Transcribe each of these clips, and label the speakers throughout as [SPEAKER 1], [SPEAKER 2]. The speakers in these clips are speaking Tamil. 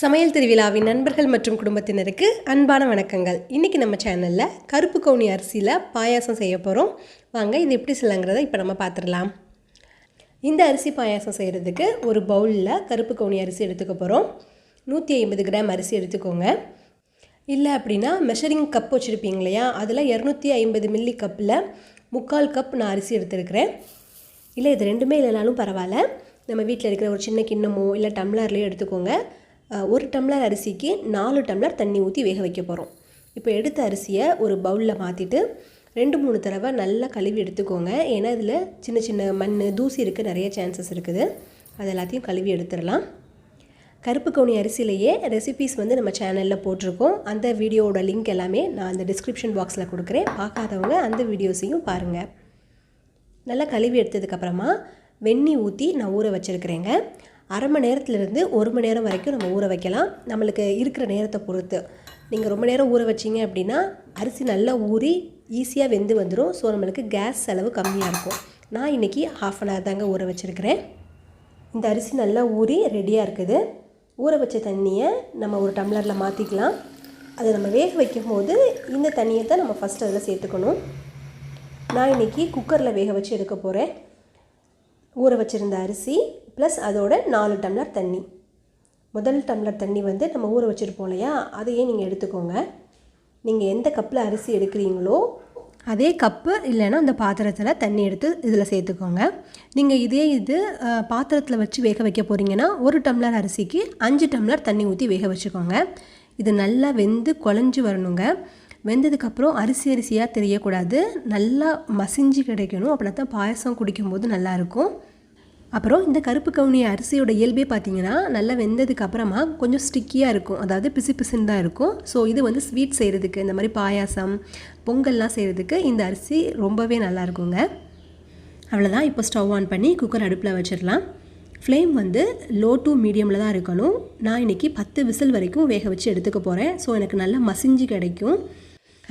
[SPEAKER 1] சமையல் திருவிழாவின் நண்பர்கள் மற்றும் குடும்பத்தினருக்கு அன்பான வணக்கங்கள். இன்றைக்கி நம்ம சேனலில் கருப்பு கவுனி அரிசியில் பாயாசம் செய்ய போகிறோம். வாங்க இது எப்படி செய்யலாங்கிறத இப்போ நம்ம பார்த்துடலாம். இந்த அரிசி பாயாசம் செய்கிறதுக்கு ஒரு பவுலில் கருப்பு கவுனி அரிசி எடுத்துக்க போகிறோம். 150 கிராம் அரிசி எடுத்துக்கோங்க. இல்லை அப்படின்னா மெஷரிங் கப் வச்சுருப்பீங்க இல்லையா, அதில் 250 மில்லி கப்பில் 3/4 கப் நான் அரிசி எடுத்துருக்கிறேன். இல்லை இது ரெண்டுமே இல்லைனாலும் பரவாயில்ல, நம்ம வீட்டில் இருக்கிற ஒரு சின்ன கிண்ணமோ இல்லை டம்ளர்லேயோ எடுத்துக்கோங்க. ஒரு டம்ளர் அரிசிக்கு 4 டம்ளர் தண்ணி ஊற்றி வேக வைக்க போகிறோம். இப்போ எடுத்த அரிசியை ஒரு பவுலில் மாற்றிட்டு 2-3 தடவை நல்லா கழுவி எடுத்துக்கோங்க. ஏன்னா இதில் சின்ன சின்ன மண் தூசி இருக்க நிறைய சான்சஸ் இருக்குது. அது எல்லாத்தையும் கழுவி எடுத்துடலாம். கருப்பு கவுனி அரிசியிலேயே ரெசிபீஸ் நம்ம சேனலில் போட்டிருக்கோம். அந்த வீடியோவோட லிங்க் எல்லாமே நான் அந்த டிஸ்கிரிப்ஷன் பாக்ஸில் கொடுக்குறேன். பார்க்காதவங்க அந்த வீடியோஸையும் பாருங்கள். நல்லா கழுவி எடுத்ததுக்கப்புறமா வெந்நீர் ஊற்றி நான் ஊற வச்சுருக்கிறேங்க. அரை மணி நேரத்துலேருந்து 1 மணி நேரம் வரைக்கும் நம்ம ஊற வைக்கலாம், நம்மளுக்கு இருக்கிற நேரத்தை பொறுத்து. நீங்கள் ரொம்ப நேரம் ஊற வச்சிங்க அப்படின்னா அரிசி நல்லா ஊறி ஈஸியாக வெந்து வந்துடும். ஸோ நம்மளுக்கு கேஸ் செலவு கம்மியாக இருக்கும். நான் இன்றைக்கி 1/2 அன் ஹவர் தாங்க ஊற வச்சுருக்கிறேன். இந்த அரிசி நல்லா ஊறி ரெடியாக இருக்குது. ஊற வச்ச தண்ணியை நம்ம ஒரு டம்ளரில் மாற்றிக்கலாம். அதை நம்ம வேக வைக்கும் போது இந்த தண்ணியை தான் நம்ம ஃபஸ்ட்டு அதில் சேர்த்துக்கணும். நான் இன்றைக்கி குக்கரில் வேக வச்சு எடுக்க போகிறேன். ஊற வச்சுருந்த அரிசி ப்ளஸ் அதோட 4 டம்ளர் தண்ணி. முதல் டம்ளர் தண்ணி நம்ம ஊற வச்சுருப்போம் இல்லையா, அதையே நீங்கள் எடுத்துக்கோங்க. நீங்கள் எந்த கப்பில் அரிசி எடுக்கிறீங்களோ அதே கப்பு இல்லைன்னா அந்த பாத்திரத்தில் தண்ணி எடுத்து இதில் சேர்த்துக்கோங்க. நீங்கள் இது பாத்திரத்தில் வச்சு வேக வைக்க போகிறீங்கன்னா 1 டம்ளர் அரிசிக்கு 5 டம்ளர் தண்ணி ஊற்றி வேக வச்சுக்கோங்க. இது நல்லா வெந்து குழஞ்சி வரணுங்க. வெந்ததுக்கப்புறம் அரிசியாக தெரியக்கூடாது, நல்லா மசிஞ்சு கிடைக்கணும். அப்படின்னா தான் பாயசம் குடிக்கும்போது நல்லாயிருக்கும். அப்புறம் இந்த கருப்பு கவுனி அரிசியோட இயல்பே பார்த்திங்கன்னா நல்லா வெந்ததுக்கப்புறமா கொஞ்சம் ஸ்டிக்கியாக இருக்கும், அதாவது பிசு பிசுன்னு தான் இருக்கும். ஸோ இது ஸ்வீட் செய்கிறதுக்கு, இந்த மாதிரி பாயாசம் பொங்கல்லாம் செய்கிறதுக்கு இந்த அரிசி ரொம்பவே நல்லா இருக்குங்க. அவ்வளோதான். இப்போ ஸ்டவ் ஆன் பண்ணி குக்கர் அடுப்பில் வச்சிடலாம். ஃப்ளேம் லோ டு மீடியமில் தான் இருக்கணும். நான் இன்றைக்கி 10 விசில் வரைக்கும் வேக வச்சு எடுத்துக்க போகிறேன். ஸோ எனக்கு நல்லா மசிஞ்சு கிடைக்கும்.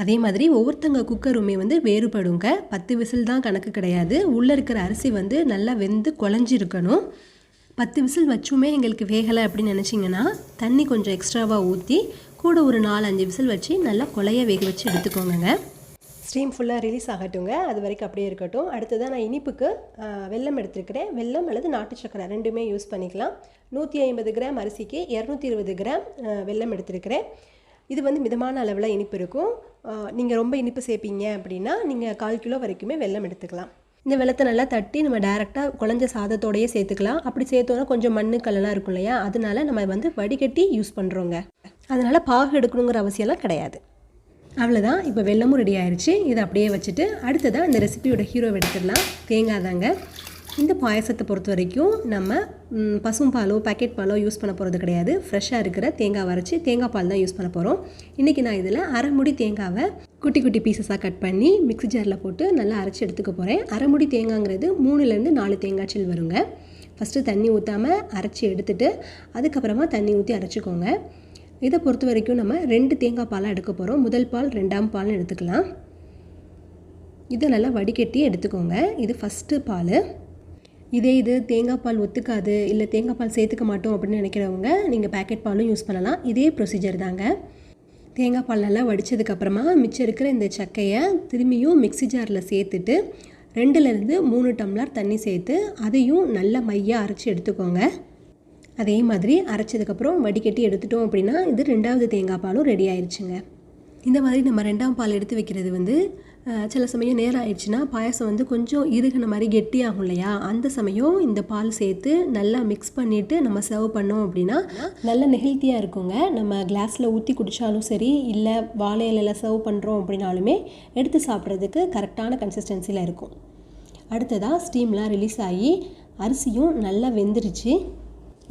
[SPEAKER 1] அதே மாதிரி ஒவ்வொருத்தங்க குக்கருமே வேறுபடுங்க. 10 விசில் தான் கணக்கு கிடையாது. உள்ளே இருக்கிற அரிசி நல்லா வெந்து குழஞ்சிருக்கணும். 10 விசில் வச்சுமே எங்களுக்கு வேகலை அப்படின்னு நினச்சிங்கன்னா தண்ணி கொஞ்சம் எக்ஸ்ட்ராவாக ஊற்றி கூட ஒரு 4-5 விசில் வச்சு நல்லா குழைய வேக வச்சு எடுத்துக்கோங்க. ஸ்டீம் ஃபுல்லாக ரிலீஸ் ஆகட்டுங்க, அது வரைக்கும் அப்படியே இருக்கட்டும். அடுத்ததான் நான் இனிப்புக்கு வெல்லம் எடுத்துருக்கிறேன். வெல்லம் அல்லது நாட்டு சக்கரை ரெண்டுமே யூஸ் பண்ணிக்கலாம். 150 கிராம் அரிசிக்கு 220 கிராம் வெல்லம் எடுத்துருக்கிறேன். இது மிதமான அளவில் இனிப்பு இருக்கும். நீங்கள் ரொம்ப இனிப்பு சேர்ப்பீங்க அப்படின்னா நீங்கள் 1/4 கிலோ வரைக்குமே வெல்லம் எடுத்துக்கலாம். இந்த வெல்லத்தை நல்லா தட்டி நம்ம டேரெக்டாக குழஞ்ச சாதத்தோடையே சேர்த்துக்கலாம். அப்படி சேர்த்தோன்னா கொஞ்சம் மண்ணுக்கல்லாம் இருக்கும் இல்லையா, அதனால நம்ம வடிகட்டி யூஸ் பண்ணுறோங்க. அதனால் பாகு எடுக்கணுங்கிற அவசியம்லாம் கிடையாது. அவ்வளோதான். இப்போ வெல்லமும் ரெடி ஆயிடுச்சு. இதை அப்படியே வச்சுட்டு அடுத்ததாக இந்த ரெசிபியோட ஹீரோவை எடுத்துடலாம். தேங்காய் தாங்க. இந்த பாயசத்தை பொறுத்த வரைக்கும் நம்ம பசும் பாலோ பேக்கெட் பாலோ யூஸ் பண்ண போகிறது கிடையாது. ஃப்ரெஷ்ஷாக இருக்கிற தேங்காய் வரைச்சி தேங்காய் பால் தான் யூஸ் பண்ண போகிறோம். இன்றைக்கி நான் இதில் அரை முடி தேங்காவை குட்டி குட்டி பீசஸாக கட் பண்ணி மிக்ஸி ஜாரில் போட்டு நல்லா அரைச்சி எடுத்துக்க போகிறேன். அரை முடி தேங்காய்ங்கிறது 3லேருந்து 4 தேங்காய் சில் வருங்க. ஃபஸ்ட்டு தண்ணி ஊற்றாமல் அரைச்சி எடுத்துகிட்டு அதுக்கப்புறமா தண்ணி ஊற்றி அரைச்சிக்கோங்க. இதை பொறுத்த வரைக்கும் நம்ம 2 தேங்காய் பாலாக எடுக்க போகிறோம். முதல் பால் 2ஆம் பால்னு எடுத்துக்கலாம். இதை நல்லா வடிகட்டி எடுத்துக்கோங்க. இது ஃபஸ்ட்டு பால். இது தேங்காய் பால் ஒத்துக்காது, இல்லை தேங்காய் பால் சேர்த்துக்க மாட்டோம் அப்படின்னு நினைக்கிறவங்க நீங்கள் பேக்கெட் பாலும் யூஸ் பண்ணலாம். இதே ப்ரொசீஜர் தாங்க. தேங்காய் பால் நல்லா வடித்ததுக்கப்புறமா மிச்சம் இருக்கிற இந்த சக்கையை திரும்பியும் மிக்ஸி ஜாரில் சேர்த்துட்டு 2லேருந்து 3 டம்ளர் தண்ணி சேர்த்து அதையும் நல்லா மையாக அரைச்சி எடுத்துக்கோங்க. அதே மாதிரி அரைச்சதுக்கப்புறம் வடிகட்டி எடுத்துட்டோம் அப்படின்னா இது 2வது தேங்காய் பாலும் ரெடி ஆயிடுச்சுங்க. இந்த மாதிரி நம்ம 2ஆம் பால் எடுத்து வைக்கிறது சில சமயம் நேரம் ஆயிடுச்சுன்னா பாயசம் கொஞ்சம் இறுகின மாதிரி கெட்டியாகும் இல்லையா, அந்த சமயம் இந்த பால் சேர்த்து நல்லா மிக்ஸ் பண்ணிவிட்டு நம்ம சர்வ் பண்ணோம் அப்படின்னா நல்ல ஹெல்த்தியாக இருக்குங்க. நம்ம கிளாஸில் ஊற்றி குடித்தாலும் சரி, இல்லை வாழை இலையில் சர்வ் பண்ணுறோம் அப்படின்னாலுமே எடுத்து சாப்பிட்றதுக்கு கரெக்டான கன்சிஸ்டன்சியில் இருக்கும். அடுத்ததாக ஸ்டீம்லாம் ரிலீஸ் ஆகி அரிசியும் நல்லா வெந்துருச்சு.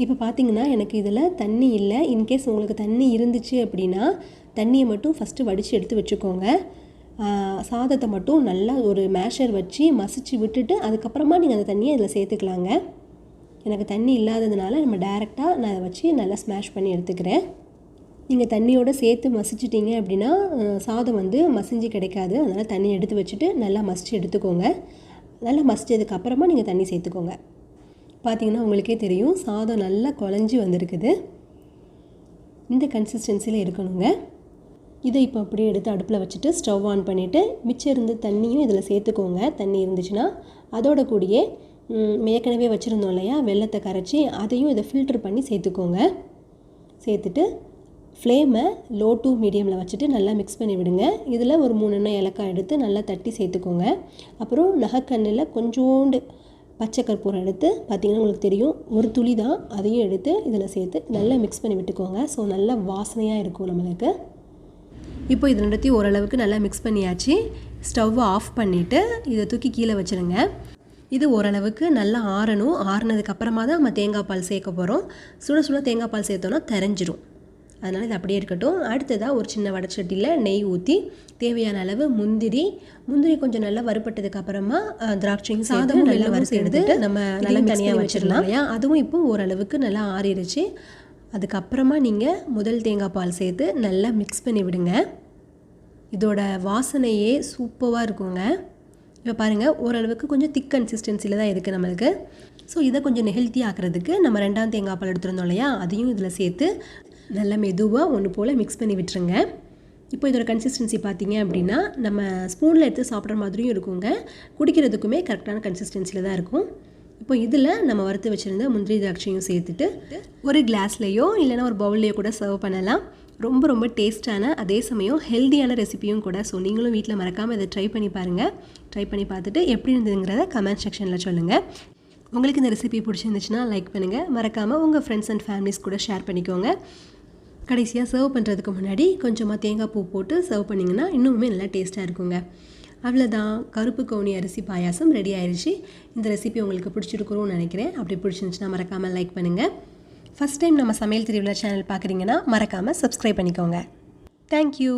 [SPEAKER 1] இப்போ பார்த்திங்கன்னா எனக்கு இதில் தண்ணி இல்லை. இன்கேஸ் உங்களுக்கு தண்ணி இருந்துச்சு அப்படின்னா தண்ணியை மட்டும் ஃபஸ்ட்டு வடித்து எடுத்து வச்சுக்கோங்க. சாதத்தை மட்டும் நல்லா ஒரு மேஷர் வச்சு மசிச்சு விட்டுட்டு அதுக்கப்புறமா நீங்கள் அந்த தண்ணியை இதில் சேர்த்துக்கலாங்க. எனக்கு தண்ணி இல்லாததுனால நம்ம டேரெக்டாக நான் அதை வச்சு நல்லா ஸ்மாஷ் பண்ணி எடுத்துக்கிறேன். நீங்கள் தண்ணியோடு சேர்த்து மசிச்சிட்டிங்க அப்படின்னா சாதம் மசிஞ்சு கிடைக்காது. அதனால் தண்ணி எடுத்து வச்சுட்டு நல்லா மசிச்சு எடுத்துக்கோங்க. நல்லா மசிச்சதுக்கப்புறமா நீங்கள் தண்ணி சேர்த்துக்கோங்க. பார்த்திங்கன்னா உங்களுக்கே தெரியும் சாதம் நல்லா குழஞ்சி வந்திருக்குது. இந்த கன்சிஸ்டன்சியில் இருக்கணுங்க. இதை இப்போ அப்படியே எடுத்து அடுப்பில் வச்சுட்டு ஸ்டவ் ஆன் பண்ணிவிட்டு மிச்சம் இருந்து தண்ணியும் இதில் சேர்த்துக்கோங்க. தண்ணி இருந்துச்சுன்னா அதோட கூடியே ஏற்கனவே வச்சுருந்தோம் இல்லையா வெல்லத்தை கரைச்சி அதையும் இதை ஃபில்டர் பண்ணி சேர்த்துக்கோங்க. சேர்த்துட்டு ஃப்ளேமை லோ டு மீடியமில் வச்சுட்டு நல்லா மிக்ஸ் பண்ணி விடுங்க. இதில் ஒரு 3 ஏலக்காய் எடுத்து நல்லா தட்டி சேர்த்துக்கோங்க. அப்புறம் நகைக்கண்ணில் கொஞ்சோண்டு பச்சை கற்பூரம் எடுத்து பார்த்திங்கன்னா உங்களுக்கு தெரியும் ஒரு துளி தான், அதையும் எடுத்து இதில் சேர்த்து நல்லா மிக்ஸ் பண்ணி விட்டுக்கோங்க. ஸோ நல்லா வாசனையாக இருக்கும் நம்மளுக்கு. இப்போ இது ரெண்டுத்தையும் ஓரளவுக்கு நல்லா மிக்ஸ் பண்ணியாச்சு. ஸ்டவ்வை ஆஃப் பண்ணிவிட்டு இதை தூக்கி கீழே வச்சுருங்க. இது ஓரளவுக்கு நல்லா ஆறணும். ஆறுனதுக்கப்புறமா தான் நம்ம தேங்காய் பால் சேர்க்க போகிறோம். சுட சுட தேங்காய் பால் சேர்த்தோன்னா தெரிஞ்சிரும். அதனால் இது அப்படியே இருக்கட்டும். அடுத்ததாக ஒரு சின்ன வடைச்சட்டியில் நெய் ஊற்றி தேவையான அளவு முந்திரி கொஞ்சம் நல்லா வறுப்பட்டதுக்கப்புறமா திராட்சையும் சாதம் நல்லா வறுத்து எடுத்துட்டு நம்ம நல்லா தனியாக வச்சிடலாம் இல்லையா. அதுவும் இப்போ ஓரளவுக்கு நல்லா ஆறிடுச்சு. அதுக்கப்புறமா நீங்கள் முதல் தேங்காய் பால் சேர்த்து நல்லா மிக்ஸ் பண்ணி விடுங்க. இதோட வாசனையே சூப்பராக இருக்குங்க. இப்போ பாருங்கள் ஓரளவுக்கு கொஞ்சம் திக் கன்சிஸ்டன்சியில் தான் இருக்குது நம்மளுக்கு. ஸோ இதை கொஞ்சம் ஹெல்த்தி ஆக்கிறதுக்கு நம்ம 2ஆம் தேங்காய் பால் எடுத்துருந்தோம் இல்லையா அதையும் இதில் சேர்த்து நல்லா மெதுவாக ஒன்று போல் மிக்ஸ் பண்ணி விட்டுருங்க. இப்போ இதோட கன்சிஸ்டன்சி பார்த்தீங்க அப்படின்னா நம்ம ஸ்பூனில் எடுத்து சாப்பிட்ற மாதிரியும் இருக்குங்க. குடிக்கிறதுக்குமே கரெக்டான கன்சிஸ்டன்சியில் தான் இருக்கும். இப்போ இதில் நம்ம வறுத்து வச்சுருந்த முந்திரி திராட்சையும் சேர்த்துட்டு ஒரு கிளாஸ்லேயோ இல்லைனா ஒரு பவுல்லையோ கூட சர்வ் பண்ணலாம். ரொம்ப ரொம்ப டேஸ்ட்டான அதே சமயம் ஹெல்த்தியான ரெசிபியும் கூட. ஸோ நீங்களும் வீட்டில் மறக்காமல் இதை ட்ரை பண்ணி பாருங்கள். ட்ரை பண்ணி பார்த்துட்டு எப்படி இருந்ததுங்கிறத கமெண்ட் செக்ஷனில் சொல்லுங்கள். உங்களுக்கு இந்த ரெசிபி பிடிச்சிருந்துச்சுன்னா லைக் பண்ணுங்கள். மறக்காமல் உங்கள் ஃப்ரெண்ட்ஸ் அண்ட் ஃபேமிலிஸ் கூட ஷேர் பண்ணிக்கோங்க. கடைசியாக சர்வ் பண்ணுறதுக்கு முன்னாடி கொஞ்சமாக தேங்காய் பூ போட்டு சர்வ் பண்ணிங்கன்னா இன்னுமே நல்லா டேஸ்ட்டாக இருக்குங்க. அவ்வளோதான், கருப்பு கவுனி அரிசி பாயாசம் ரெடி ஆயிடுச்சு. இந்த ரெசிபி உங்களுக்கு பிடிச்சிருக்கும்னு நினைக்கிறேன். அப்படி பிடிச்சிருந்துச்சுன்னா மறக்காமல் லைக் பண்ணுங்கள். ஃபஸ்ட் டைம் நம்ம சமையல் திருவிழா சேனல் பார்க்குறீங்கன்னா மறக்காமல் சப்ஸ்கிரைப் பண்ணிக்கோங்க. தேங்க்யூ.